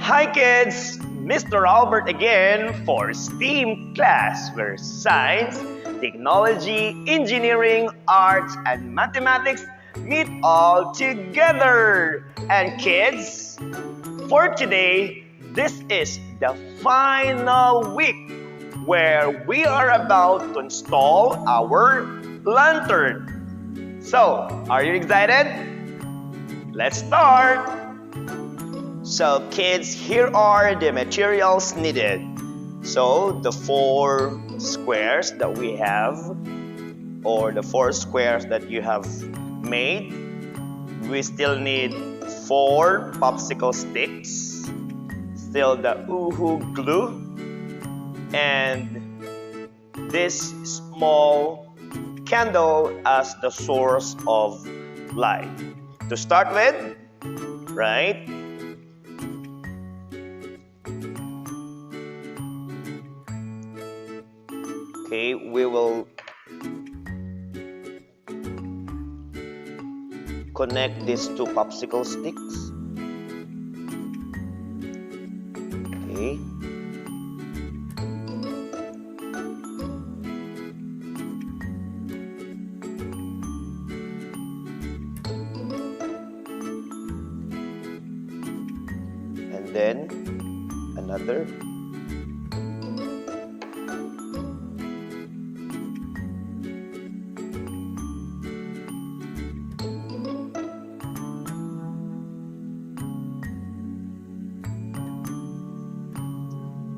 Hi kids, Mr. Albert again for STEAM class where science, technology, engineering, arts, and mathematics meet all together. And kids, for today, this is the final week where we are about to install our lantern. So, are you excited? Let's start! So kids, here are the materials needed. So the four squares that we have, or the four squares that you have made, we still need 4 popsicle sticks, still the uhu glue, and this small candle as the source of light. To start with, right? Okay, we will connect these 2 popsicle sticks. Okay. And then another.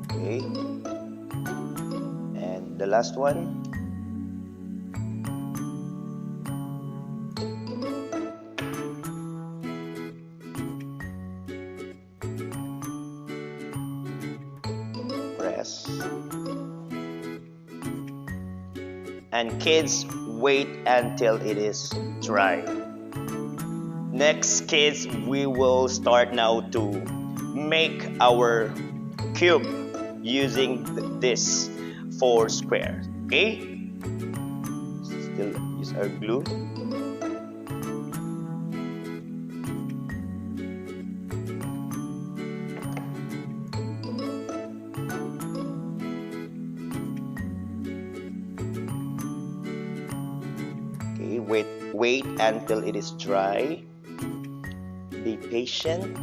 Okay, and the last one. Press. And kids, wait until it is dry. Next, kids, we will start now to make our cube using this 4 squares. Okay, still use our glue. Okay, wait until it is dry. Be patient.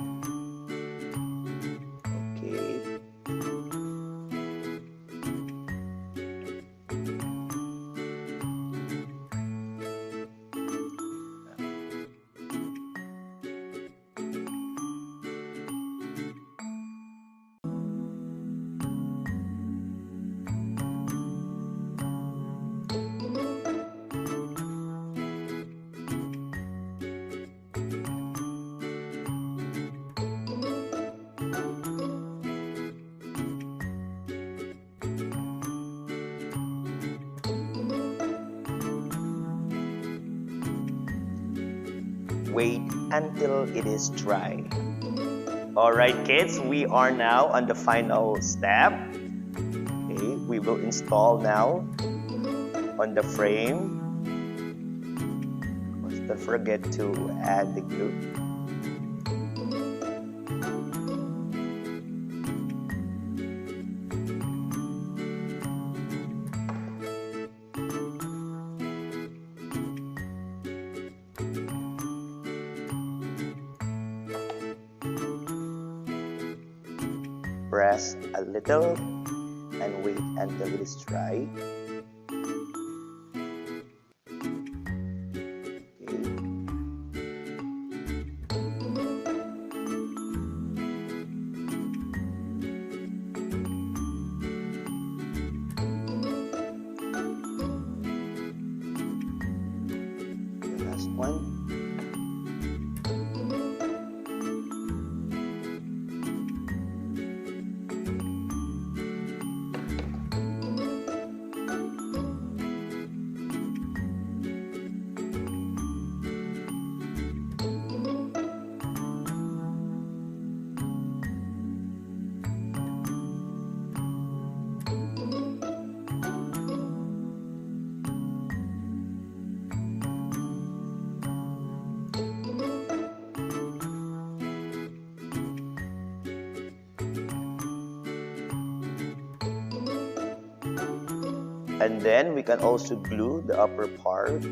Wait until it is dry. Alright kids, we are now on the final step. Okay, we will install now on the frame. Don't forget to add the glue. Press a little and wait until it is dry. Okay. The last one. And then we can also glue the upper part.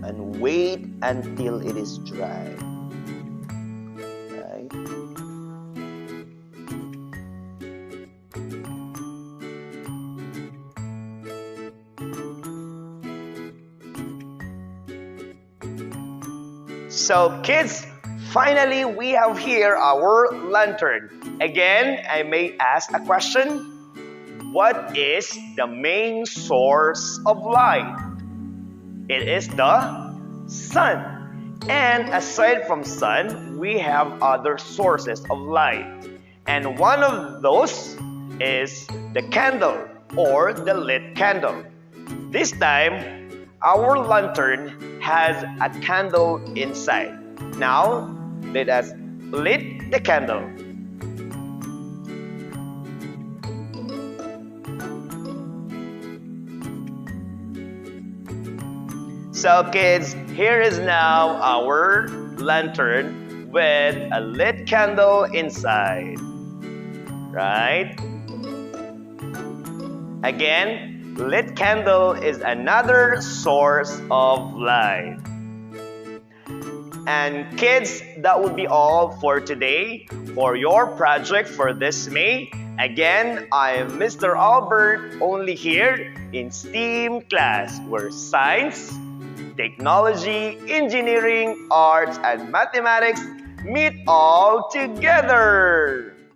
And wait until it is dry. Right? So kids, finally we have here our lantern. Again, I may ask a question. What is the main source of light? It is the sun. And aside from sun, we have other sources of light. And one of those is the candle or the lit candle. This time, our lantern has a candle inside. Now, let us lit the candle. So kids, here is now our lantern with a lit candle inside, right? Again, lit candle is another source of light. And kids, that would be all for today for your project for this May. Again, I am Mr. Albert, only here in STEAM class, where science, technology, engineering, arts, and mathematics meet all together.